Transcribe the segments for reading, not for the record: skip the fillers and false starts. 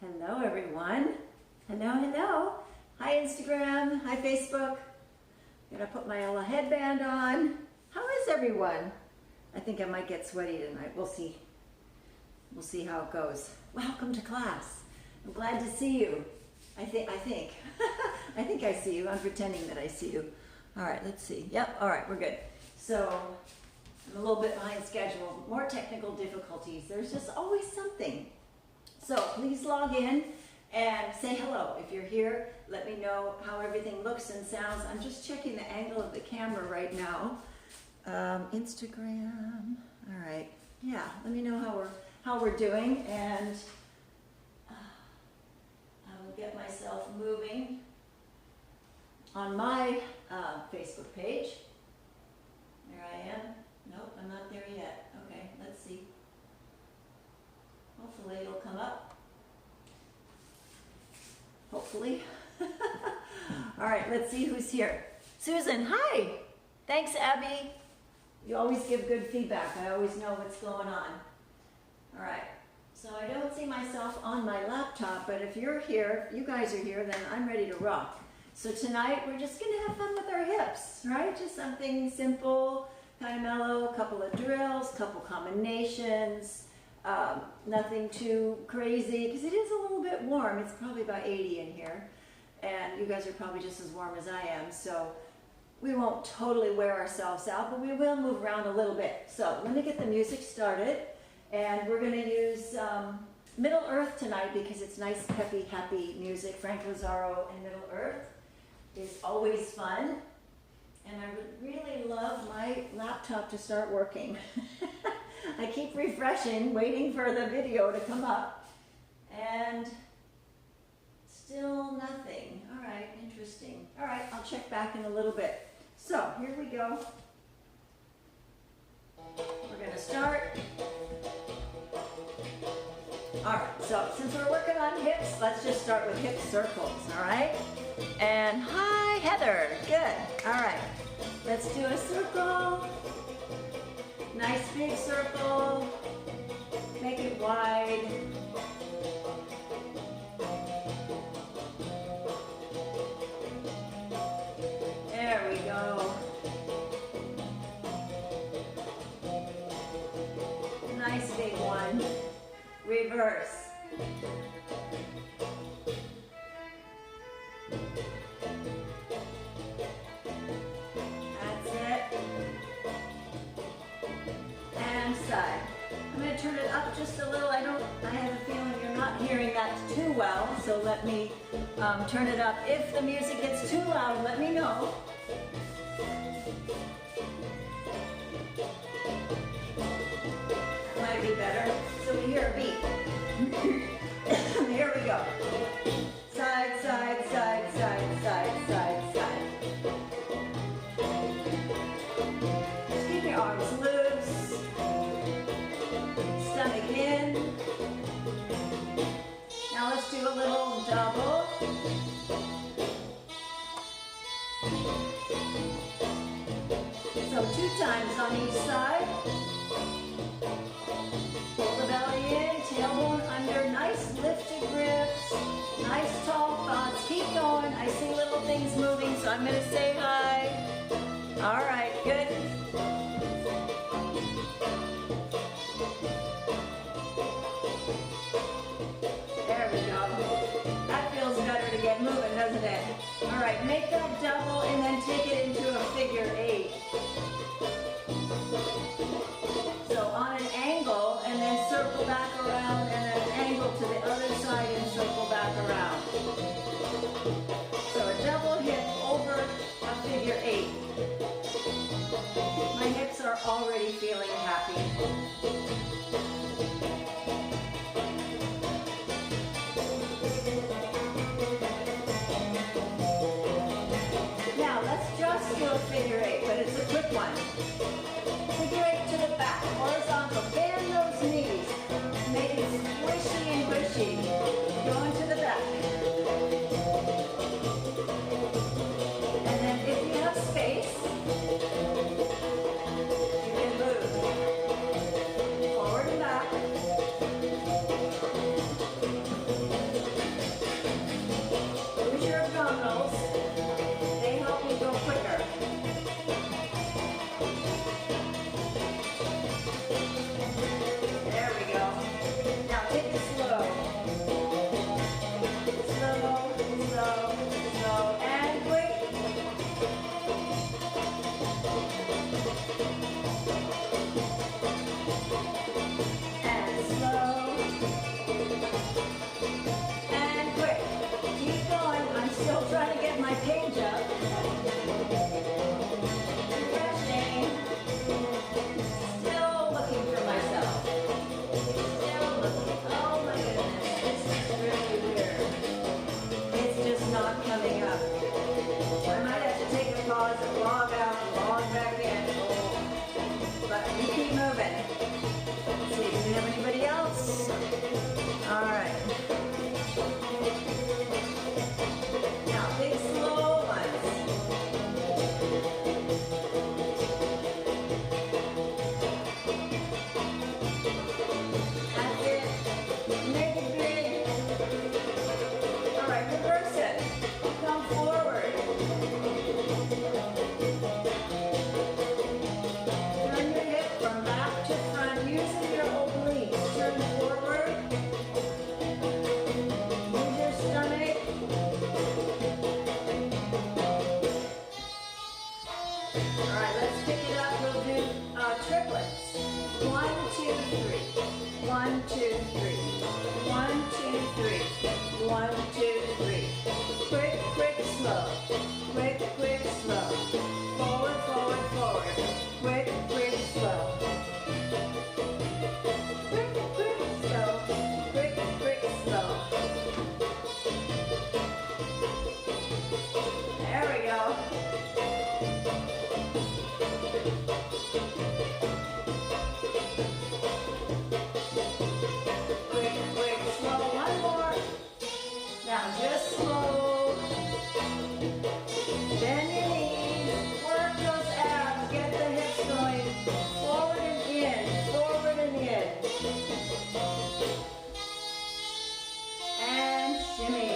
Hello everyone. Hello. Hi Instagram, hi Facebook. Gonna put my little headband on. How is everyone? I think I might get sweaty tonight. We'll see. We'll see how it goes. Welcome to class. I'm glad to see you. I think I think I see you. I'm pretending that I see you. All right, let's see. Yep, all right, we're good. So I'm a little bit behind schedule. More technical difficulties. There's just always something. So please log in and say hello. If you're here, let me know how everything looks and sounds. I'm just checking the angle of the camera right now. Instagram. All right. Yeah, let me know how we're doing, and I will get myself moving on my Facebook page. There I am. Nope, I'm not there yet. Okay, let's see. Hopefully it'll come up. Hopefully. All right, let's see who's here. Susan, hi. Thanks, Abby. You always give good feedback. I always know what's going on. All right, so I don't see myself on my laptop, but if you're here, you guys are here, then I'm ready to rock. So tonight we're just gonna have fun with our hips, right? Just something simple, kind of mellow, a couple of drills, couple combinations. Nothing too crazy, because it is a little bit warm. It's probably about 80 in here, and you guys are probably just as warm as I am, so we won't totally wear ourselves out, but we will move around a little bit. So let me get the music started, and we're going to use Middle-Earth tonight because it's nice, peppy, happy music. Frank Lazaro and Middle-Earth is always fun, and I would really love my laptop to start working. I keep refreshing, waiting for the video to come up, and still nothing. All right, interesting. All right, I'll check back in a little bit. So here we go. We're going to start. All right, so since we're working on hips, let's just start with hip circles, all right? And hi, Heather. Good. All right, let's do a circle. Nice big circle, make it wide. There we go. Nice big one. Reverse. Side. I'm going to turn it up just a little. I have a feeling you're not hearing that too well, so let me turn it up. If the music gets too loud, let me know. That might be better. So we hear a beat. Here we go. Side, side, side, side, side, side, side. Just keep your arms loose. Stomach in. Now let's do a little double. So 2 times on each side. Pull the belly in, tailbone under, nice lifted grips, nice tall thoughts. Keep going. I see little things moving, so I'm going to say hi. All right, good. Get moving, doesn't it? All right, make that double and then take it into a figure 8. So on an angle and then circle back around, and then angle to the other side and circle back around. So a double hip over a figure 8. My hips are already feeling happy. Do a figure 8, but it's a quick one. Figure 8 to the back, horizontal. Bend those knees. Make it squishy and bushy. Going to the back. And then if you have space, you can move forward and back. three. 1, 2, 3. 1, 2, 3. 1, 2, 3. Quick, quick, slow. Quick, quick, slow. Forward, forward, forward. Quick, quick, slow. Quick, quick, slow. Quick, quick, slow. There we go. Quick, quick, slow. One more. Now just slow. Bend your knees. Work those abs. Get the hips going. Forward and in. Forward and in. And shimmy.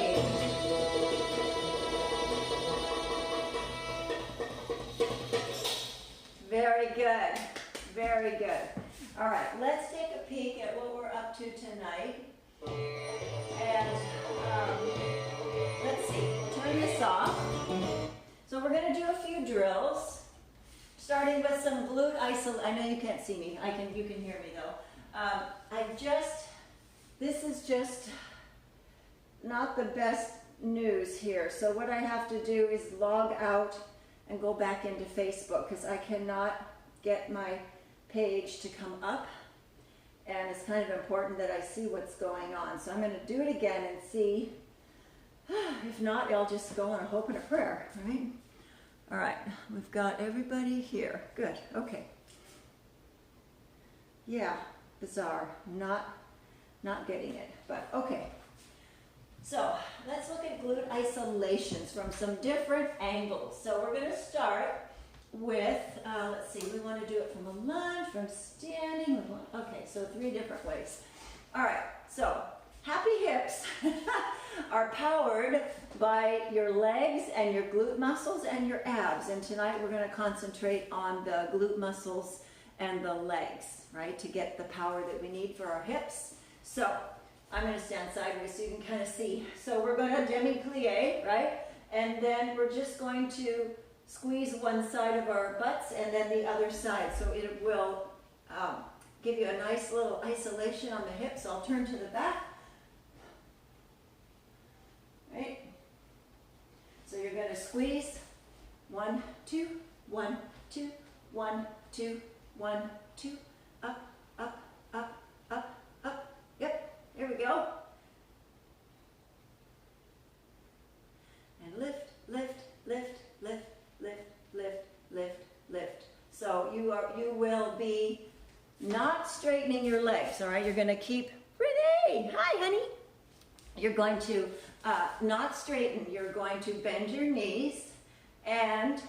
Very good. Very good. All right, let's take a peek at what we're up to tonight. And let's see, turn this off. So we're going to do a few drills, starting with some glute isolation. I know you can't see me. You can hear me though. This is just not the best news here. So what I have to do is log out and go back into Facebook because I cannot get my page to come up, and it's kind of important that I see what's going on. So I'm going to do it again and see. If not, I'll just go on a hope and a prayer, right? All right, we've got everybody here. Good, okay. Yeah, bizarre, not getting it, but okay. So let's look at glute isolations from some different angles. So we're going to start with, let's see, we want to do it from a lunge, from standing. Okay, so 3 different ways. All right, so happy hips are powered by your legs and your glute muscles and your abs. And tonight we're going to concentrate on the glute muscles and the legs, right, to get the power that we need for our hips. So I'm going to stand sideways so you can kind of see. So we're going to demi-plie, right? And then we're just going to squeeze one side of our butts and then the other side. So it will give you a nice little isolation on the hips. I'll turn to the back. Right? So you're going to squeeze. 1, 2, 1, 2, 1, 2, 1, 2, up, up, up, up, up. Yep, here we go. And lift, lift, lift, lift, lift, lift, lift, lift. So you will be not straightening your legs, all right? You're going to keep, Renee, hi honey. You're going to not straighten. You're going to bend your knees and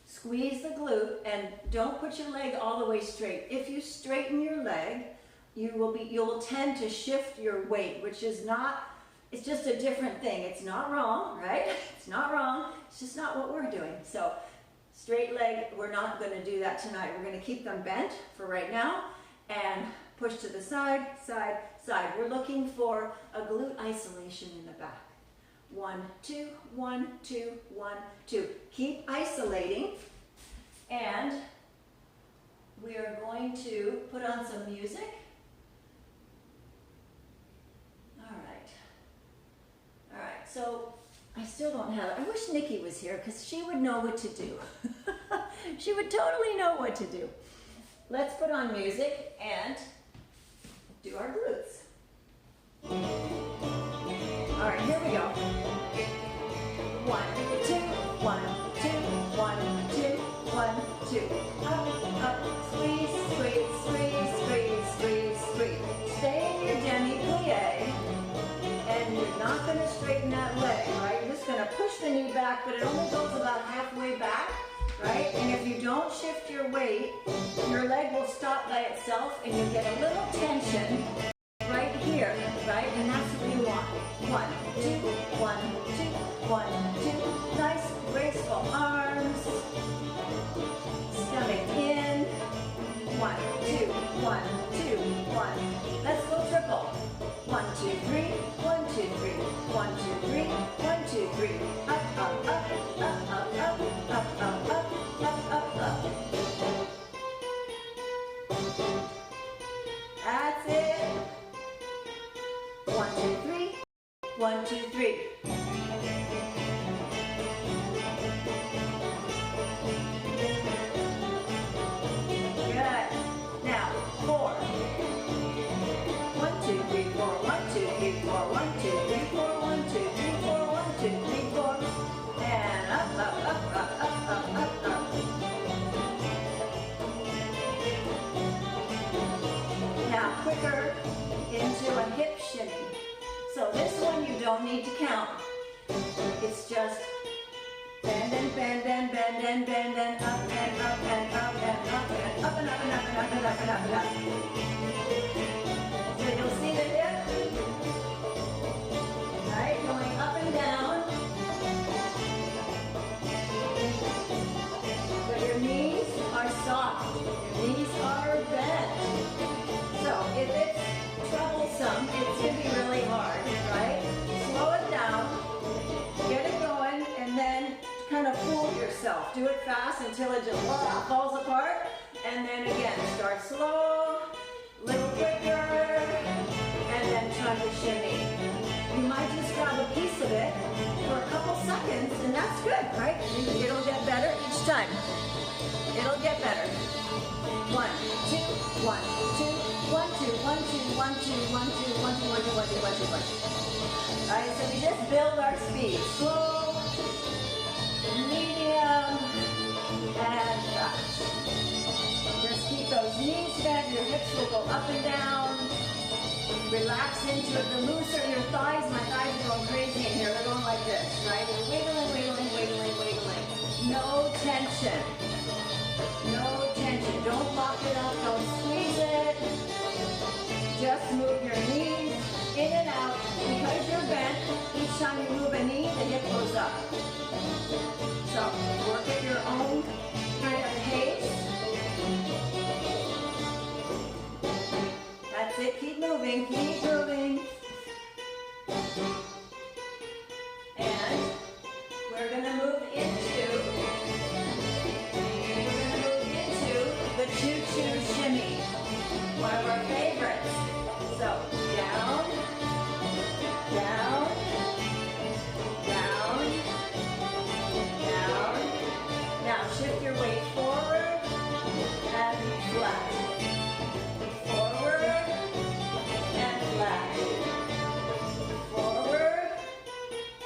squeeze the glute, and don't put your leg all the way straight. If you straighten your leg, you'll tend to shift your weight, which is not, it's just a different thing. It's not wrong, right? It's not wrong. It's just not what we're doing. So straight leg, we're not going to do that tonight. We're going to keep them bent for right now and push to the side, side, side. We're looking for a glute isolation in the back. 1, 2, 1, 2, 1, 2. Keep isolating, and we are going to put on some music. All right, so I still don't have it. I wish Nikki was here because she would know what to do. She would totally know what to do. Let's put on music and do our glutes. All right, here we go. 1, 2, 1, 2, 1, 2, 1, 2. Up, up, squeeze, squeeze, squeeze, squeeze, squeeze, squeeze. Stay in your demi-plie. And you're not going to straighten that leg, right? You're just going to push the knee back, but it only goes about halfway back, right? And if you don't shift your weight, your leg will stop by itself, and you get a little tension right here, right? And that's what you want. 1, 2, 1, 2, 1, 2. Nice, graceful arms. Stomach in. 1, 2, 1, 2, 1. Let's go triple. 1, 2, 3. 1, 2, 3. 1, 2, 3. 1, 2, 3. Up, up, up, up, up, up, up, up, up, up, up, up. 1, 2, 3. Good. Now, 4. 1, 2, 3, 4. 1, 2, 3, 4. 1, 2, 3, 4. 1, 2, 3, 4. 1, 2, 3, 4. And up, up, up, up, up, up, up, up. Now, quicker into a hip shimmy. So this one you don't need to count. It's just bend and bend and bend and bend and up and up and up and up and up and up and up and up and up and up and up. So you'll see the hip, right, going up and down. But your knees are soft. Your knees are bent. So if it's troublesome, it's going to be really hard, right? Slow it down, get it going, and then kind of fool yourself. Do it fast until it just falls apart, and then again, start slow, a little quicker, and then try to shimmy. You might just grab a piece of it for a couple seconds, and that's good, right? It'll get better each time. It'll get better. 1, 2, 1, 2, 1, 2, 1, 2, 1, 2, 1, 2, 1, 2, 1, 2, 1, 2, 1, 2, 1, 2, 1, 2. All right, so we just build our speed. Slow, medium, and fast. Just keep those knees bent. Your hips will go up and down. Relax into it. The looser your thighs, my thighs are going crazy in here. They're going like this, right? They're wiggling, wiggling, wiggling, wiggling. No tension. No tension. Don't lock it up. Don't squeeze it. Just move your knees in and out. Because you're bent, each time you move a knee, the hip goes up. So work at your own kind of pace. That's it. Keep moving. Keep moving. And we're going to move into the choo-choo shimmy. One of our favorites. So down, down, down, down. Now shift your weight forward and flat. Forward and flat. Forward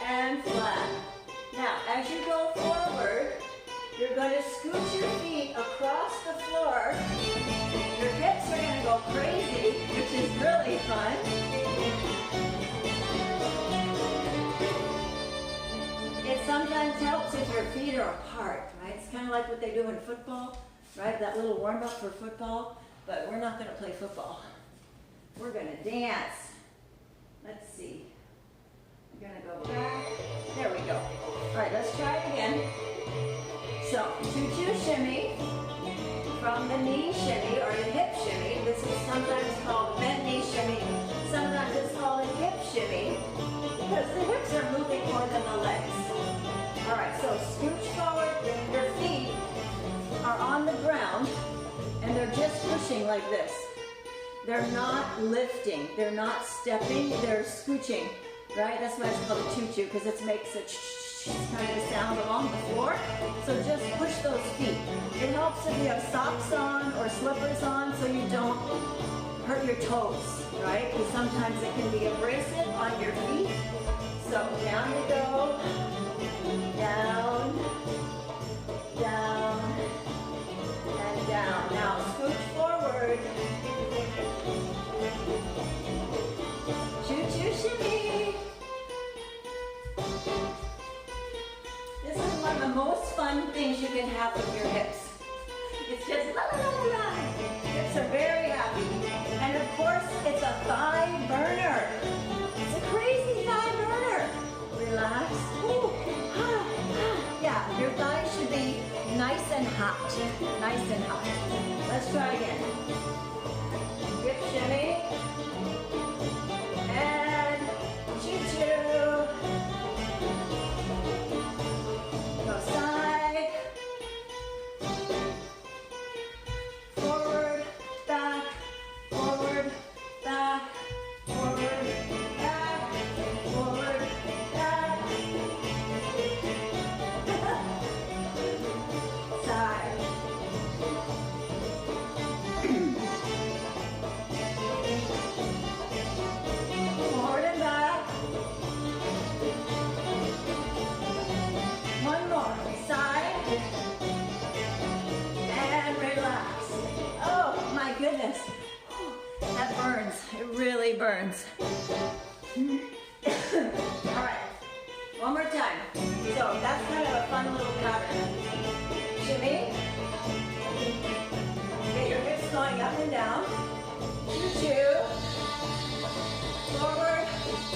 and flat. Now as you go forward, you're going to scoot your feet across the floor. Your hips are going to go crazy, which is really fun. It sometimes helps if your feet are apart, right? It's kind of like what they do in football, right? That little warm-up for football. But we're not going to play football. We're going to dance. Let's see. We're going to go back. There we go. All right, let's try it again. So, choo-choo shimmy from the knee shimmy or the hip shimmy. This is sometimes called bent knee shimmy. Sometimes it's called a hip shimmy because the hips are moving more than the legs. All right, so scooch forward. Your feet are on the ground and they're just pushing like this. They're not lifting. They're not stepping. They're scooching, right? That's why it's called a choo-choo because it makes a kind of a sound along the floor. So just push those feet. It helps if you have socks on or slippers on so you don't hurt your toes, right? Because sometimes it can be abrasive on your feet. So down you go. Down, down, and down. Now scooch forward. Choo-choo shimmy. This is one of the most fun things you can have with your hips. It's just la la la la la. Hips are very happy. And of course, it's a thigh burner. It's a crazy thigh burner. Relax. Ooh. Ah, ah. Yeah, your thighs should be nice and hot. Nice and hot. Let's try again. Hip shimmy. And choo-choo. Go side. Forward, back, forward, back, forward, back, forward, All right, one more time. So that's kind of a fun little pattern. Shimmy. Get your hips going up and down. Choo-choo. Forward,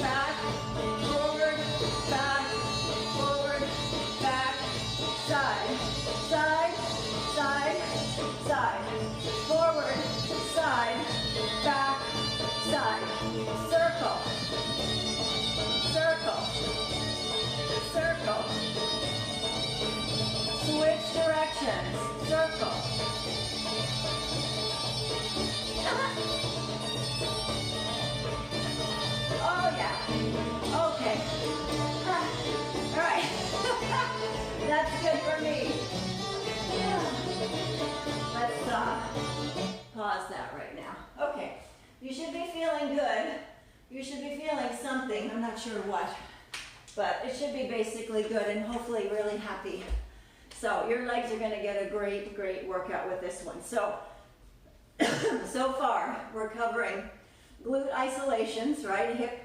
back, forward, back, forward, back, side, side, side, side, forward, side, back, side, circle, circle, circle, switch directions, circle. Oh yeah, okay, all right, that's good for me. Let's pause that right now. Okay, you should be feeling good. You should be feeling something, I'm not sure what, but it should be basically good and hopefully really happy. So your legs are gonna get a great, great workout with this one. So, so far we're covering glute isolations, right? A hip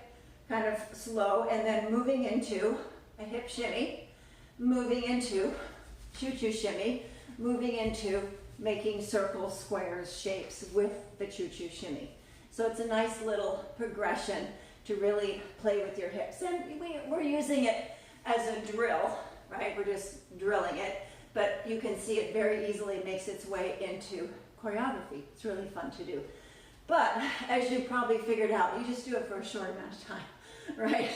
kind of slow and then moving into a hip shimmy, moving into choo-choo shimmy, moving into making circles, squares, shapes with the choo-choo shimmy. So it's a nice little progression to really play with your hips. And we're using it as a drill, right? We're just drilling it, but you can see it very easily makes its way into choreography. It's really fun to do. But as you probably figured out, you just do it for a short amount of time, right?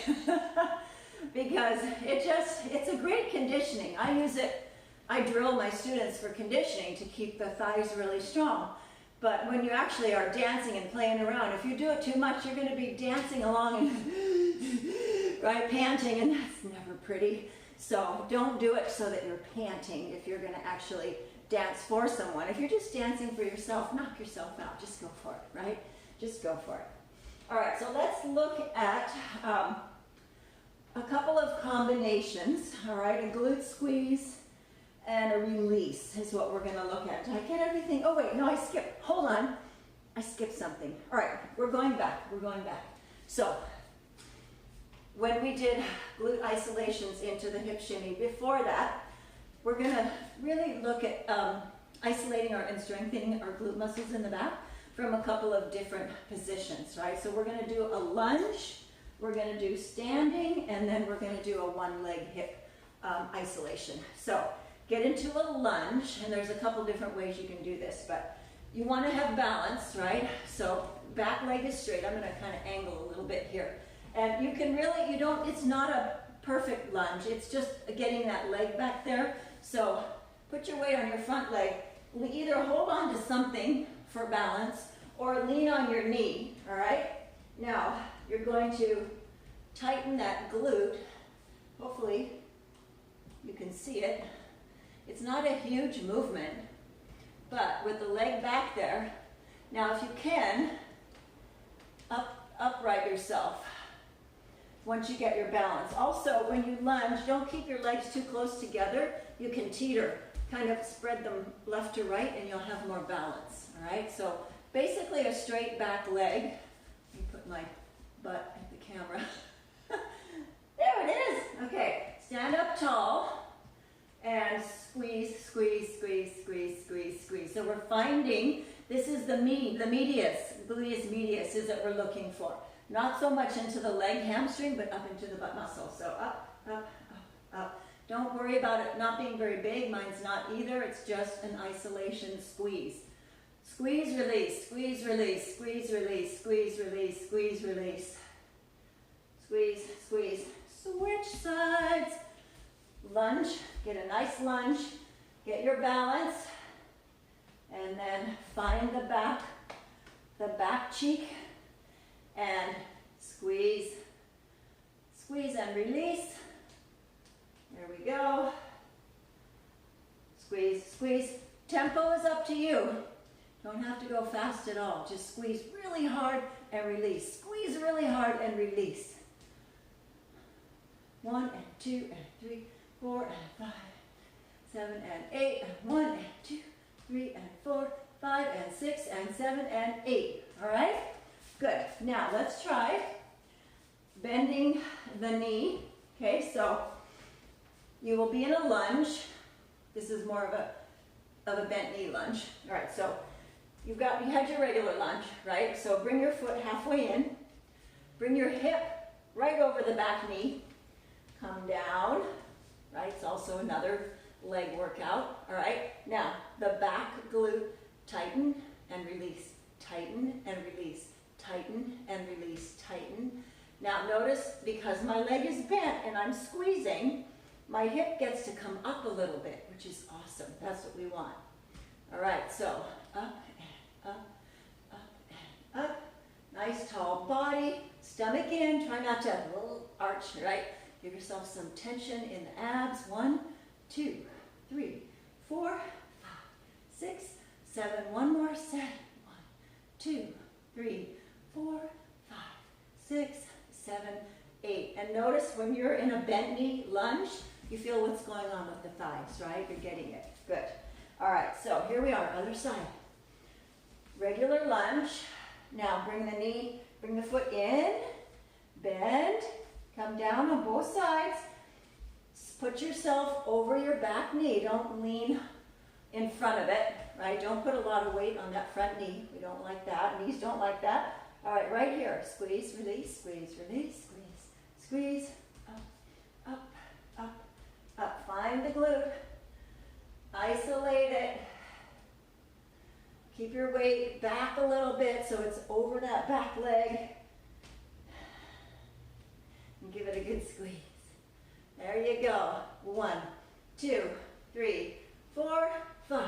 Because it's a great conditioning. I use it, I drill my students for conditioning to keep the thighs really strong. But when you actually are dancing and playing around, if you do it too much, you're going to be dancing along and right, panting, and that's never pretty. So don't do it so that you're panting if you're going to actually dance for someone. If you're just dancing for yourself, knock yourself out. Just go for it, right? Just go for it. All right, so let's look at a couple of combinations, all right? A glute squeeze and a release is what we're going to look at. Did I get everything? Oh, wait, no, I skipped. Hold on. I skipped something. All right, we're going back. We're going back. So when we did glute isolations into the hip shimmy, before that, we're going to really look at isolating and strengthening our glute muscles in the back from a couple of different positions, right? So we're going to do a lunge, we're going to do standing, and then we're going to do a one-leg hip isolation. So get into a lunge, and there's a couple different ways you can do this, but you want to have balance, right? So back leg is straight. I'm going to kind of angle a little bit here. And you can really, it's not a perfect lunge. It's just getting that leg back there. So put your weight on your front leg. Either hold on to something for balance or lean on your knee, all right? Now, you're going to tighten that glute. Hopefully, you can see it. It's not a huge movement, but with the leg back there. Now, if you can, upright yourself once you get your balance. Also, when you lunge, don't keep your legs too close together. You can teeter, kind of spread them left to right, and you'll have more balance, all right? So basically a straight back leg. Let me put my butt at the camera. There it is. Okay, stand up tall and squeeze, squeeze, squeeze, squeeze, squeeze, squeeze. So we're finding, this is the medius, gluteus medius is what we're looking for. Not so much into the leg hamstring, but up into the butt muscle. So up, up, up, up. Don't worry about it not being very big. Mine's not either. It's just an isolation squeeze. Squeeze, release, squeeze, release, squeeze, release, squeeze, release, squeeze, release. Squeeze, squeeze. Switch sides. Lunge. Get a nice lunge. Get your balance. And then find the back cheek. And squeeze, squeeze and release. There we go. Squeeze, squeeze. Tempo is up to you. Don't have to go fast at all. Just squeeze really hard and release. Squeeze really hard and release. 1 and 2 and 3, 4 and 5, 7 and 8, and 1 and 2, 3 and 4, 5 and 6 and 7 and 8. All right? Good. Now let's try bending the knee. Okay, so you will be in a lunge. This is more of a bent knee lunge. All right, so you had your regular lunge, right? So bring your foot halfway in. Bring your hip right over the back knee. Come down, right? It's also another leg workout. All right, now the back glute, tighten and release, tighten and release, tighten and release, tighten. Now notice, because my leg is bent and I'm squeezing, my hip gets to come up a little bit, which is awesome. That's what we want. All right, so up and up, up and up. Nice tall body, stomach in. Try not to arch, right? Give yourself some tension in the abs. 1, 2, 3, 4, 5, 6, 7. One more set. 1, 2, 3, 4, 5, 6, 7, 8. And notice when you're in a bent knee lunge, you feel what's going on with the thighs, right? You're getting it. Good. All right, so here we are, other side. Regular lunge. Now bring the foot in, bend, come down on both sides. Put yourself over your back knee. Don't lean in front of it, right? Don't put a lot of weight on that front knee. We don't like that. Knees don't like that. All right, right here. Squeeze, release, squeeze, release, squeeze, squeeze. Up, up, up, up. Find the glute. Isolate it. Keep your weight back a little bit so it's over that back leg. And give it a good squeeze. There you go. 1, 2, 3, 4, 5,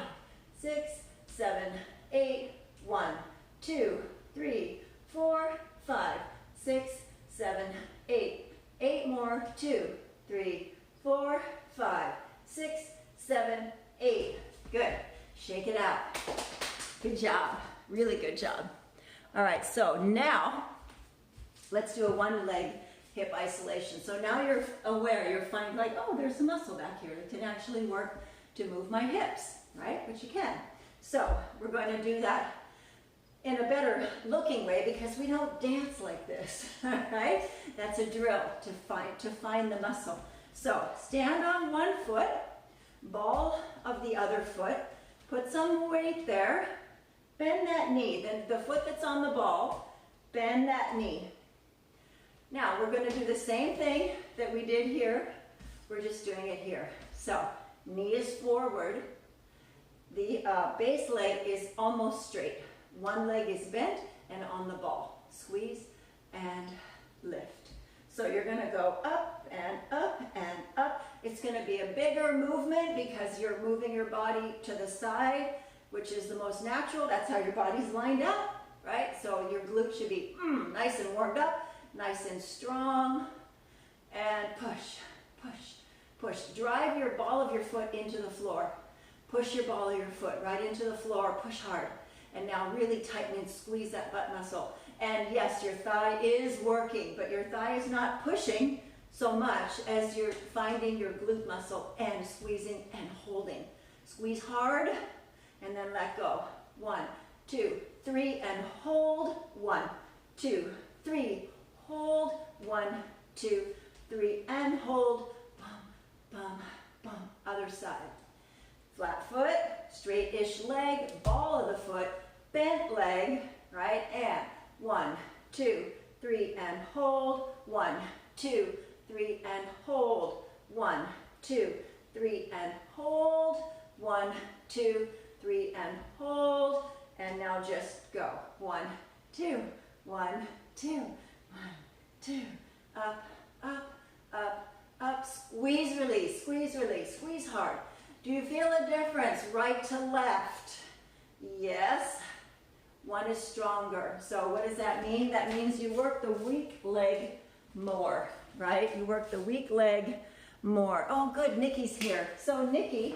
6, 7, 8. 1, 2, 3, 4, 5, 6, 7, 8. 8 more. 2, 3, 4, 5, 6, 7, 8. Good. Shake it out. Good job. Really good job. All right, so now let's do a one leg hip isolation. So now you're aware, you're finding like, oh, there's a muscle back here that can actually work to move my hips, right? Which you can. So we're going to do that in a better looking way because we don't dance like this, right? That's a drill to find the muscle. So stand on one foot, ball of the other foot, put some weight there. Bend that knee, then the foot that's on the ball, bend that knee. Now we're going to do the same thing that we did here. We're just doing it here. So knee is forward. The base leg is almost straight. One leg is bent and on the ball. Squeeze and lift. So you're going to go up and up and up. It's going to be a bigger movement because you're moving your body to the side, which is the most natural. That's how your body's lined up, right? So your glutes should be nice and warmed up, nice and strong. And push, push, push. Drive your ball of your foot into the floor. Push your ball of your foot right into the floor. Push hard. And now really tighten and squeeze that butt muscle. And yes, your thigh is working, but your thigh is not pushing so much as you're finding your glute muscle and squeezing and holding. Squeeze hard. And then let go. 1, 2, 3, and hold. 1, 2, 3, hold. 1, 2, 3, and hold. Bum, bum, bum. Other side. Flat foot, straight-ish leg, ball of the foot, bent leg, right? And 1, 2, 3, and hold. 1, 2, 3, and hold. 1, 2, 3, and hold. 1, 2, 3, and hold. And now just go. 1, 2, 1, 2, 1, 2. Up, up, up, up. Squeeze, release, squeeze, release. Squeeze hard. Do you feel a difference? Right to left. Yes. One is stronger. So what does that mean? That means you work the weak leg more, right? You work the weak leg more. Oh, good. Nikki's here. So Nikki,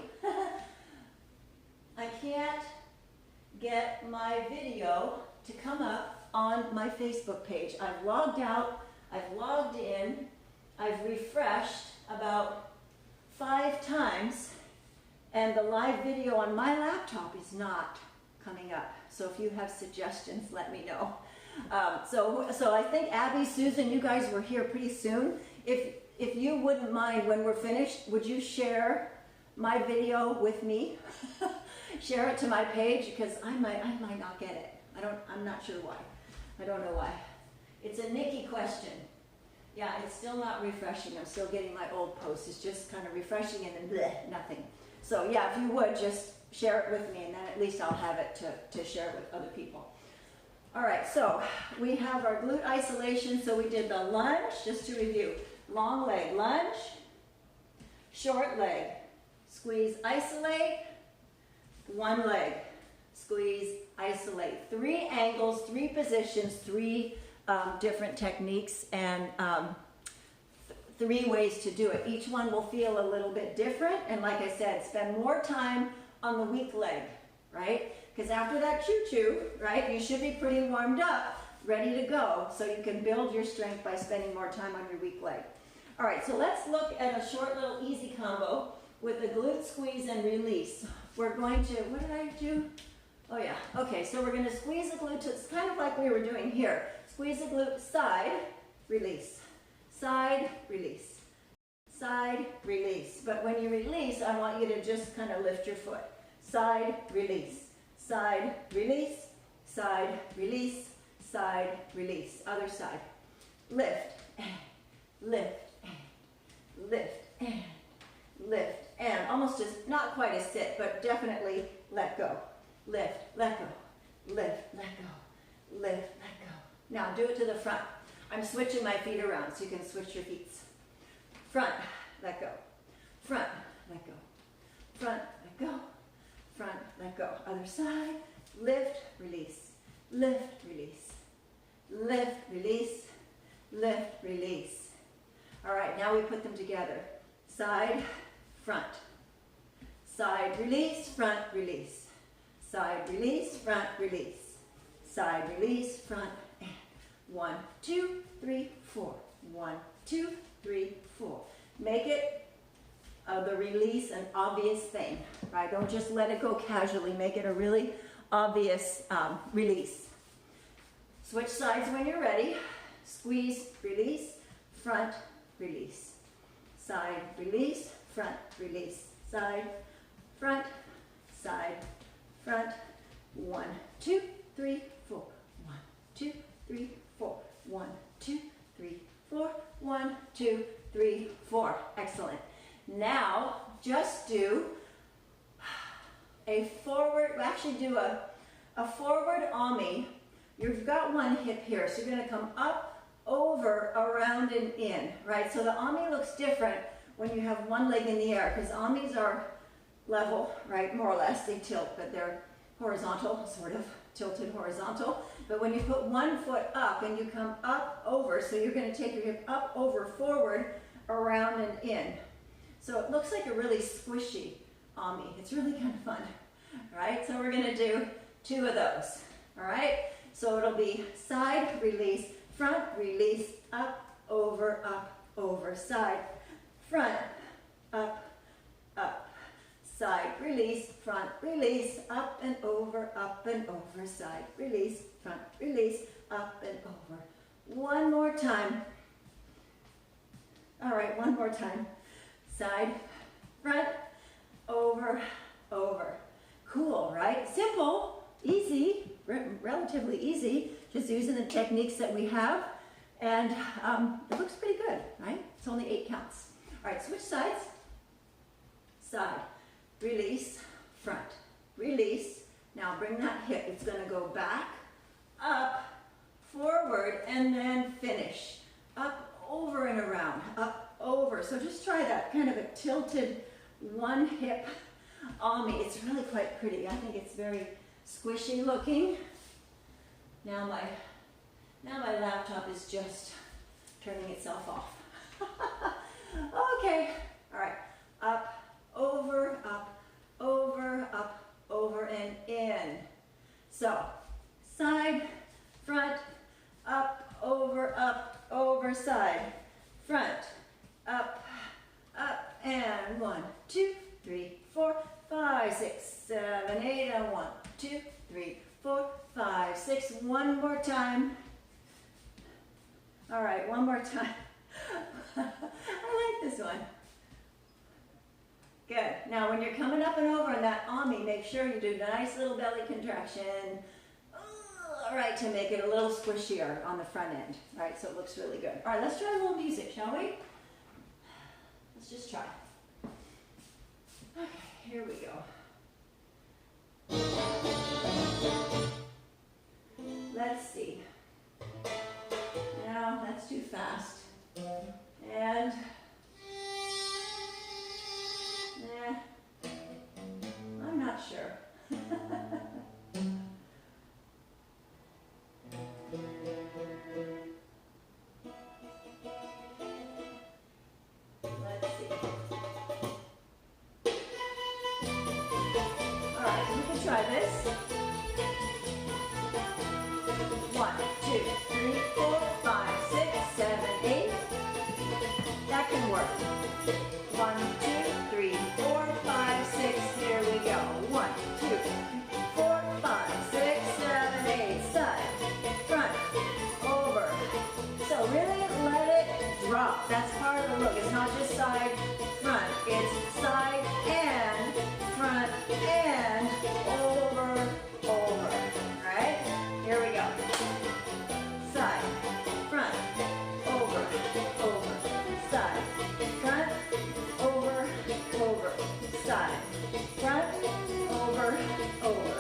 I can't get my video to come up on my Facebook page. I've logged out. I've logged in. I've refreshed about 5 times. And the live video on my laptop is not coming up. So if you have suggestions, let me know. So I think Abby, Susan, you guys were here pretty soon. If you wouldn't mind, when we're finished, would you share my video with me? Share it to my page, because I might not get it. I'm not sure why. I don't know why. It's a Nikki question. Yeah, it's still not refreshing. I'm still getting my old posts. It's just kind of refreshing and then bleh, nothing. So yeah, if you would, just share it with me, and then at least I'll have it to share with other people. All right, so we have our glute isolation. So we did the lunge, just to review. Long leg lunge, short leg, squeeze, isolate, one leg, squeeze, isolate. 3 angles, 3 positions, 3 different techniques, and 3 ways to do it. Each one will feel a little bit different, and like I said, spend more time on the weak leg, right? Because after that choo-choo, right, you should be pretty warmed up, ready to go, so you can build your strength by spending more time on your weak leg. All right, so let's look at a short little easy combo with the glute squeeze and release. We're going to, what did I do? Oh yeah, okay, so we're gonna squeeze the glute, it's kind of like we were doing here. Squeeze the glute, side, release, side, release, side, release. But when you release, I want you to just kind of lift your foot. Side, release, side, release, side, release, side, release. Other side. Lift, and lift, and lift, and lift, and almost as, not quite a sit, but definitely let go. Lift, let go, lift, let go, lift, let go. Now do it to the front. I'm switching my feet around so you can switch your feet. Front, let go. Front, let go. Front, let go. Front, let go. Other side. Lift, release. Lift, release. Lift, release. Lift, release. All right, now we put them together. Side, front. Side, release, front, release. Side, release, front, release. Side, release, front, and 1, 2, 3, 4. 1, 2, 3, 4. Make it the release an obvious thing, right? Don't just let it go casually. Make it a really obvious release. Switch sides when you're ready. Squeeze, release, front, release. Side, release, front, release. Side, front, side, front. 1, 2, 3, 4. 1, 2, 3, 4. 1, 2, 3, 4. 1, 2, 3, 4. Excellent. Now, just do a forward, actually do a forward Ami. You've got one hip here, so you're going to come up, over, around, and in, right? So the Ami looks different when you have one leg in the air, because Amis are level, right? More or less, they tilt, but they're horizontal, sort of tilted horizontal. But when you put one foot up and you come up, over, so you're going to take your hip up, over, forward, around, and in. So it looks like a really squishy Ami. It's really kind of fun, right? So we're going to do 2 of those, all right? So it'll be side, release, front, release, up, over, side, front, up, side, release, front, release, up and over, side, release, front, release, up and over. One more time. All right, one more time. Side, front, over. Cool, right? Simple, easy, relatively easy, just using the techniques that we have, and it looks pretty good, right? It's only 8 counts. All right, switch sides. Side, release, front, release. Now bring that hip, it's going to go back, up, forward, and then finish. Up, over, and around, up, over. So just try that kind of a tilted one hip Ami. It's really quite pretty. I think it's very squishy looking. Now my laptop is just turning itself off. Okay. All right. Up, over, and in. So side, front, up, over, side, front, up, and 1, 2, 3, 4, 5, 6, 7, 8, and 1, 2, 3, 4, 5, 6. One more time. All right, one more time. I like this one. Good. Now when you're coming up and over in that AMI, make sure you do a nice little belly contraction. All right, to make it a little squishier on the front end. All right, so it looks really good. All right, let's try a little music, shall we? Let's just try. Okay, here we go. Let's see. No, that's too fast. And I'm not sure. Let's see. All right, we can try this. 1, 2, 3, 4, 5, 6, 7, 8. That can work. 1, 2, 3, 4, 5, 6. Here we go. 1, 2, 3, 4, 5, 6, 7, 8. Side, front, over. So really let it drop. That's part of the look. It's not just side, front. It's side and front and over, over. All right? Here we go. Side, front, over, over. Side, front, over, over. Side, front, over, over.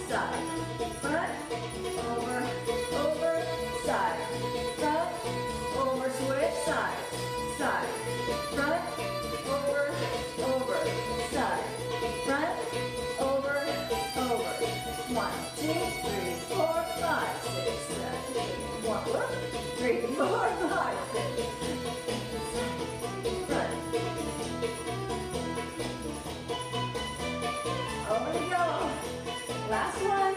Side, front, over, over. Side, front, over. Switch sides. Side, front, over, over. Side, front, over, over. 1, 2, 3, 4, 5, 6, 7, 8. 1, 3, 4, 5, 6. Front. Over we go. Last one.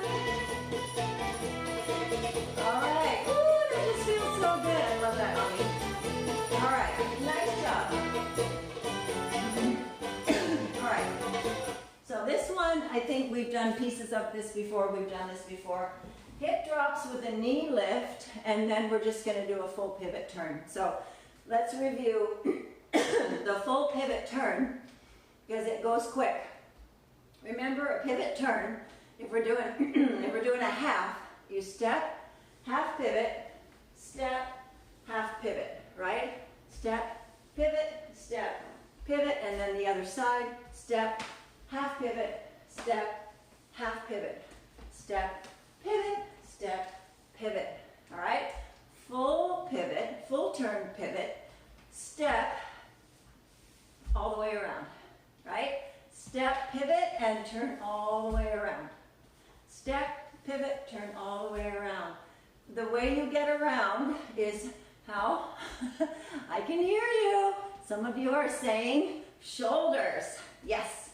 All right. Ooh, that just feels so good. I love that, Mommy. All right. Nice job. All right. So this one, I think we've done pieces of this before. We've done this before. Hip drops with a knee lift, and then we're just going to do a full pivot turn. So let's review the full pivot turn because it goes quick. Remember a pivot turn, if we're doing a half, you step, half pivot, step, half pivot, right? Step, pivot, and then the other side, step, half pivot, step, half pivot, step, pivot, all right? Full pivot, full turn pivot, step, all the way around, right? Step, pivot, and turn all the way around. Step, pivot, turn all the way around. The way you get around is how? I can hear you. Some of you are saying shoulders. Yes.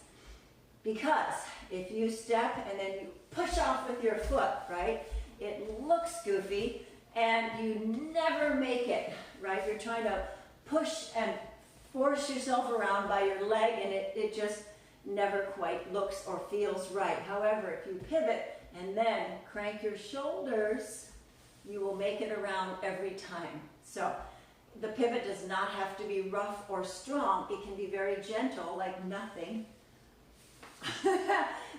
Because if you step and then you push off with your foot, right? It looks goofy and you never make it, right? You're trying to push and force yourself around by your leg and it just never quite looks or feels right. However, if you pivot and then crank your shoulders, you will make it around every time. So the pivot does not have to be rough or strong. It can be very gentle, like nothing,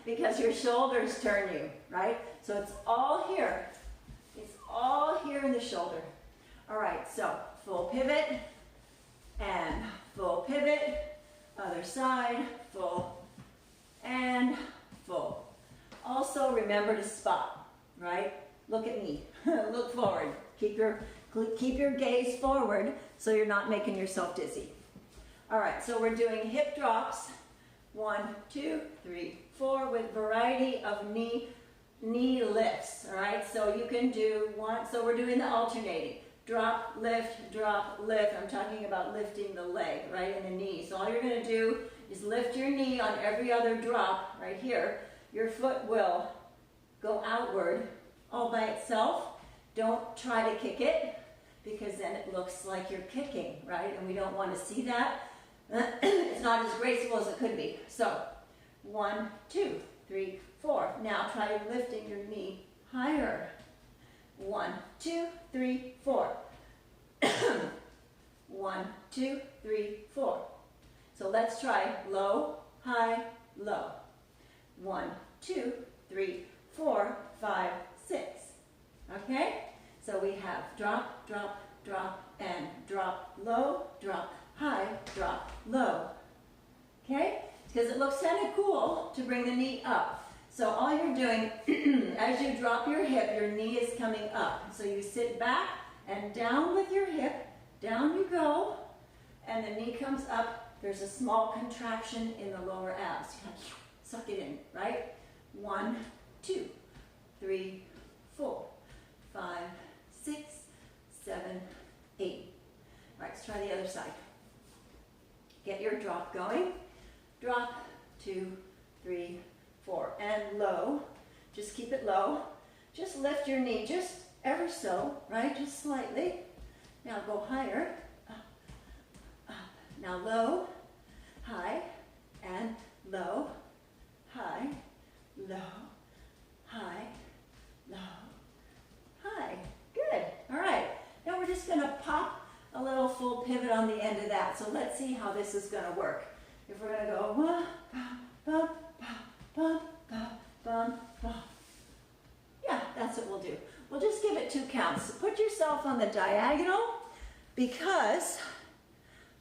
because your shoulders turn you, right? So it's all here. It's all here in the shoulder. All right, so full pivot and full pivot, other side, full and full. Also remember to spot, right? Look at me, look forward. Keep your gaze forward so you're not making yourself dizzy. All right, so we're doing hip drops, 1, 2, 3, 4, with variety of knee lifts, all right? So you can do one, so we're doing the alternating. Drop, lift, I'm talking about lifting the leg, right, and the knee. So all you're gonna do is lift your knee on every other drop, right here. Your foot will go outward all by itself. Don't try to kick it, because then it looks like you're kicking, right? And we don't want to see that. It's not as graceful as it could be. So 1, 2, 3, 4. Now try lifting your knee higher. 1, 2, 3, 4. 1, 2, 3, 4. So let's try low, high, low. 1, 2, 3, 4, 5, 6. Okay? So we have drop, drop, drop, and drop, low, drop, high, drop, low. Okay? Because it looks kind of cool to bring the knee up. So all you're doing, as you drop your hip, your knee is coming up. So you sit back and down with your hip, down you go, and the knee comes up. There's a small contraction in the lower abs. You kind of suck it in, right? 1, 2, 3, 4, 5, 6, 7, 8. All right, let's try the other side. Get your drop going. Drop, 2, 3, 4, and low. Just keep it low. Just lift your knee just ever so, right? Just slightly. Now go higher. Up, up. Now low, high, and low, high, low, high, low, high. Good. All right. Now we're just going to pop a little full pivot on the end of that. So let's see how this is going to work. If we're going to go bump, bump, bump, bump, bump, bump. Yeah, that's what we'll do. We'll just give it 2 counts. So put yourself on the diagonal because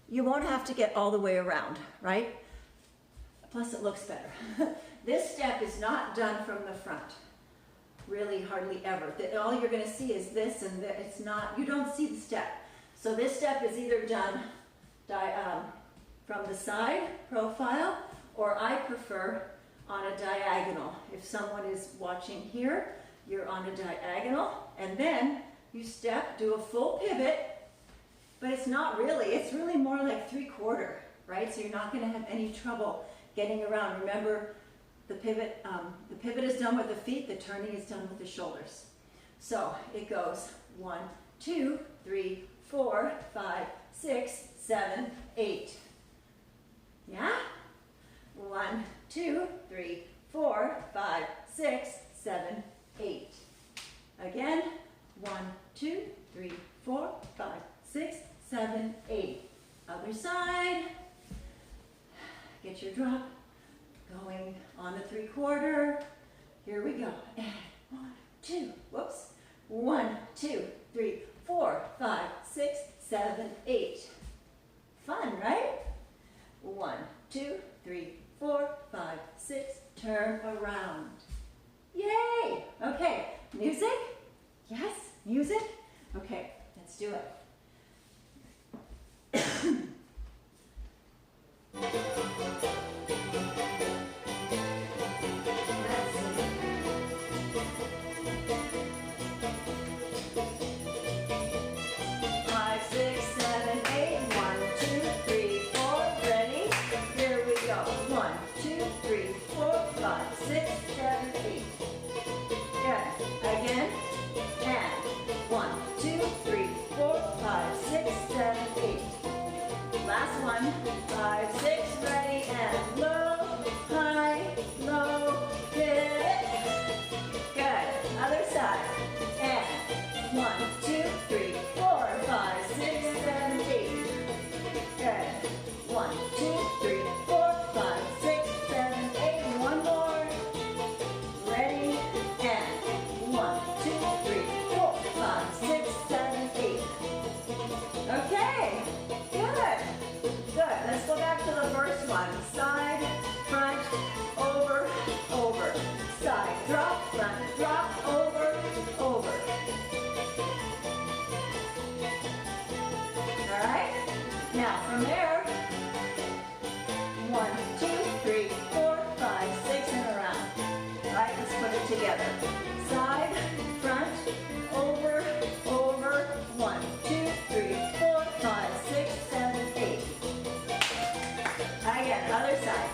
you won't have to get all the way around, right? Plus it looks better. This step is not done from the front. Really, hardly ever. All you're going to see is this and this. It's not, you don't see the step. So this step is either done from the side profile, or I prefer on a diagonal. If someone is watching here, you're on a diagonal, and then you step, do a full pivot, but it's not really, it's really more like 3/4, right? So you're not going to have any trouble getting around. Remember, the pivot is done with the feet, the turning is done with the shoulders. So it goes 1, 2, 3, 4, 5, 6, 7, 8. Yeah? 1, 2, 3, 4, 5, 6, 7, 8. Again, 1, 2, 3, 4, 5, 6, 7, 8. Other side. Get your drop going on the 3/4. Here we go. And 1, 2, whoops. 1, 2, 3, 4, 5, 6, 7, 8. Fun, right? 1, 2, 3, 4, 5, 6. Turn around. Yay! Okay, music? Yes, music? Okay, let's do it. Last one. 5, 6, ready, and low, high, low, pivot. Good. Other side. And 1, 2, 3, 4, 5, 6, 7, 8. Good. 1, 2, 3, 4, 5, 6, 7, 8. One more. Ready, and 1, 2, 3, 4, 5, 6, 7, 8. Okay. Good. Good. Let's go back to the first one. Side, front, over, over. Side, drop, front, drop, over, over. All right? Now, from there, 1, 2, 3, 4, 5, 6, and around. All right, let's put it together. Side, front, over, over. 1, 2, 3, 4, 5, 6, 7, 8. Again, other side.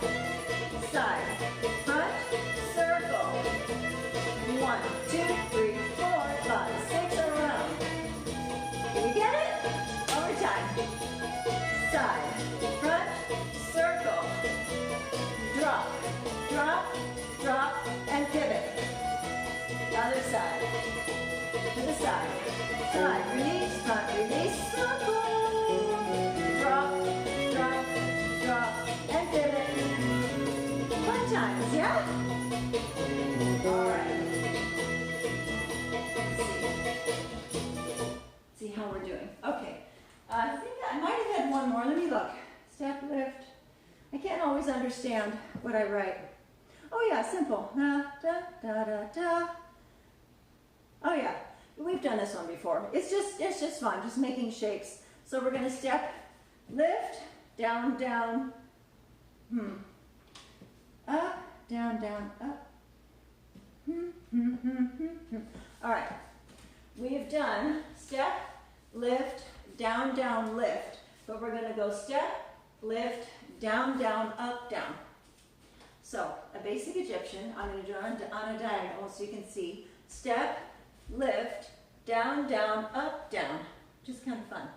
Side, front, circle. 1, 2, 3, 4, 5, 6, and around. Did you get it? One more time. Side, front, circle. Drop, drop, drop, and pivot. Other side. To the side. Side, release, front, release, ahead one more. Let me look. Step, lift. I can't always understand what I write. Oh yeah, simple. Da, da, da, da, da. Oh yeah, we've done this one before. It's just fun, just making shapes. So we're gonna step, lift, down, down, up, down, down, up. All right, we've done step, lift, down, down, lift. But we're gonna go step, lift, down, down, up, down. So a basic Egyptian, I'm gonna do it on a diagonal so you can see. Step, lift, down, down, up, down. Just kind of fun.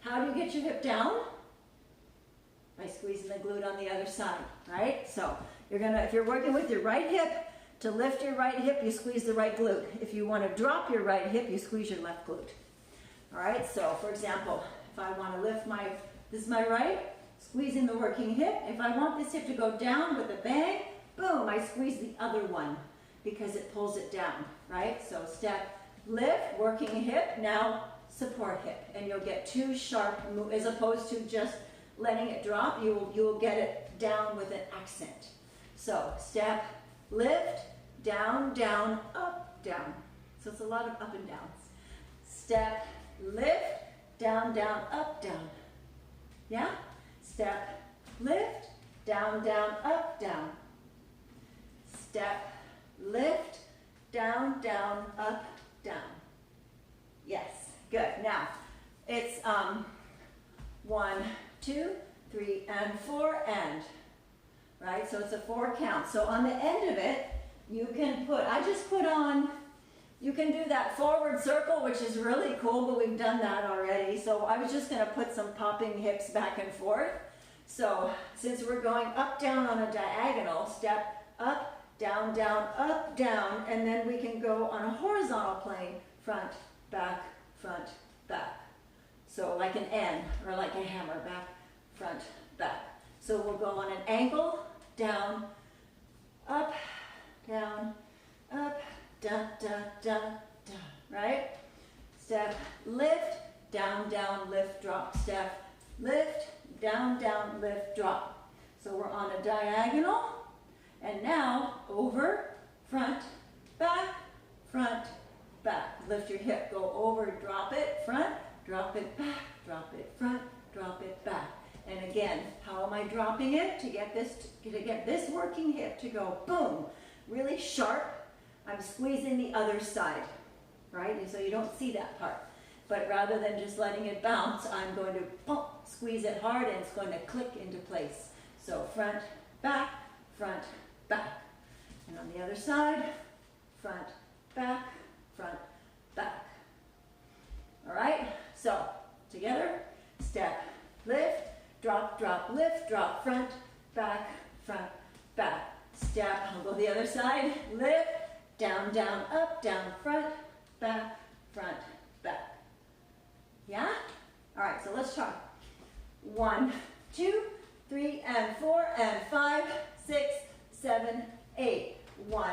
How do you get your hip down? By squeezing the glute on the other side, right? So you're gonna, if you're working with your right hip, to lift your right hip, you squeeze the right glute. If you want to drop your right hip, you squeeze your left glute. All right, so for example, if I want to lift this is my right, squeezing the working hip. If I want this hip to go down with a bang, boom, I squeeze the other one because it pulls it down, right? So step, lift, working hip, now support hip. And you'll get two sharp moves, as opposed to just letting it drop, you will get it down with an accent. So step, lift, down, down, up, down. So it's a lot of up and downs. Step, lift, down, down, up, down. Yeah? Step, lift, down, down, up, down. Step, lift, down, down, up, down. Yes, good. Now, it's 1, 2, 3, and 4, and. Right, so it's a 4 count. So on the end of it, you can put, you can do that forward circle, which is really cool, but we've done that already. So I was just gonna put some popping hips back and forth. So since we're going up, down on a diagonal, step up, down, down, up, down, and then we can go on a horizontal plane, front, back, back. So like an N, or like a hammer, back, front, back. So we'll go on an angle, down, up, down, up, da, da, da, da, right? Step, lift, down, down, lift, drop. Step, lift, down, down, lift, drop. So we're on a diagonal, and now over, front, back, lift your hip, go over, drop it, front, drop it, back, drop it, front, drop it, back. And again, how am I dropping it? To get this working hip to go boom, really sharp, I'm squeezing the other side, right? And so you don't see that part. But rather than just letting it bounce, I'm going to boom, squeeze it hard, and it's going to click into place. So front, back, back. And on the other side, front, back, back. All right? So together, step, lift, drop, drop, lift, drop, front, back, back. Step, I'll go the other side, lift, down, down, up, down, front, back. Yeah? All right, so let's try. 1, 2, 3, and 4, and 5, 6, 7, 8. 1,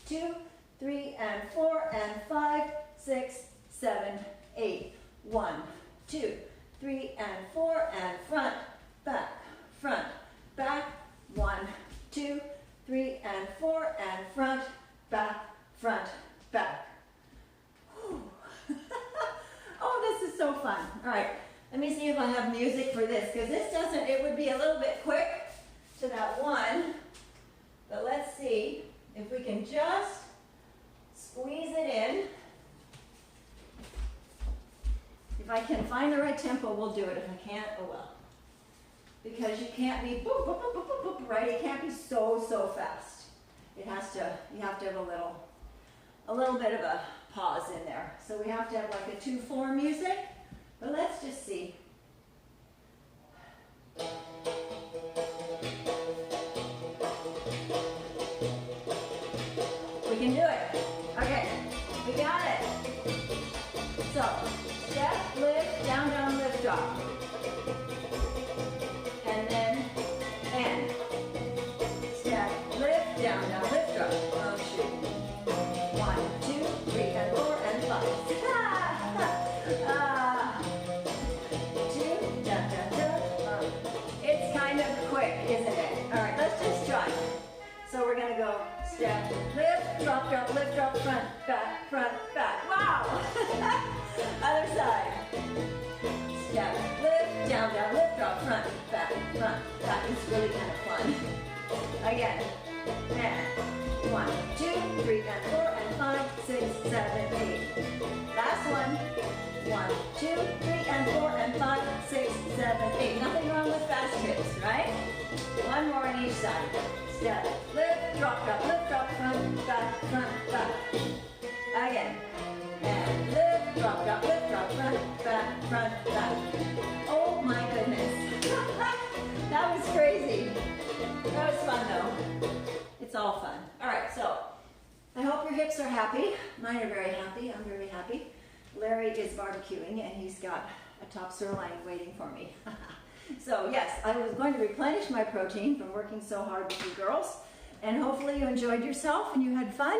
2, 3, and 4, and 5, 6, 7, 8. 1, 2, 3, and 4, and front, back. 1, 2, 3, and 4, and front, back. Whew. Oh, this is so fun. All right, let me see if I have music for this, because this doesn't, it would be a little bit quick to that one, but let's see if we can just squeeze it in. If I can find the right tempo, we'll do it. If I can't, oh well. Because you can't be boop, boop, boop, boop, boop, boop, right? It can't be so fast. It has to, you have to have a little bit of a pause in there. So we have to have like a 2/4 music, but let's just see. We can do it. Okay, we got it. So, step, lift, down, down, lift, drop. And then, and. Step, lift, down, down, lift, drop. Oh, shoot. 1, 2, 3, and 4, and 5. go. Step, lift, drop, drop, lift, drop, front, back, wow. Other side. Step, lift, down, down, lift, drop, front, back. It's really kind of fun. Again. And 1, 2, 3, and 4, and 5, 6, 7, 8. Last one. 1, 2, 3, and 4, and 5, 6, 7, 8. Nothing wrong with fast trips, right? One more on each side. Step, lift, drop, drop, lift, drop, front, back. Again. And lift, drop, drop, lift, drop, front, back. Oh my goodness. That was crazy. That was fun though. It's all fun. All right, so I hope your hips are happy. Mine are very happy. I'm very happy. Larry is barbecuing and he's got a top sirloin waiting for me. So yes, I was going to replenish my protein from working so hard with you girls, and hopefully you enjoyed yourself and you had fun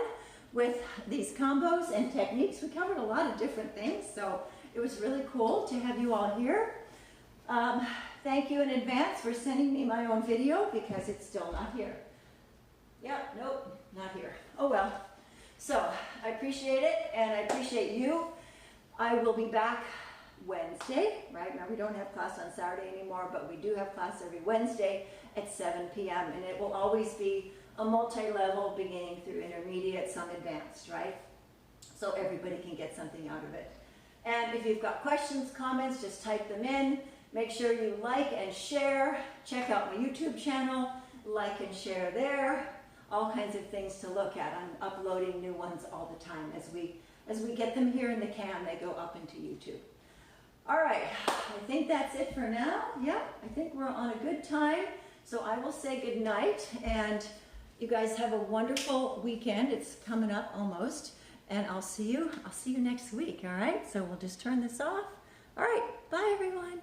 with these combos and techniques. We covered a lot of different things, so it was really cool to have you all here. Thank you in advance for sending me my own video because it's still not here. Yep, nope, not here. Oh well. So I appreciate it and I appreciate you. I will be back Wednesday, right? Now we don't have class on Saturday anymore, but we do have class every Wednesday at 7 p.m. and it will always be a multi-level beginning through intermediate, some advanced, right? So everybody can get something out of it. And if you've got questions, comments, just type them in. Make sure you like and share. Check out my YouTube channel, like and share there. All kinds of things to look at. I'm uploading new ones all the time. As we get them here in the can, they go up into YouTube. All right, I think that's it for now. Yeah, I think we're on a good time. So I will say good night, and you guys have a wonderful weekend. It's coming up almost, and I'll see you next week, all right? So we'll just turn this off. All right, bye everyone.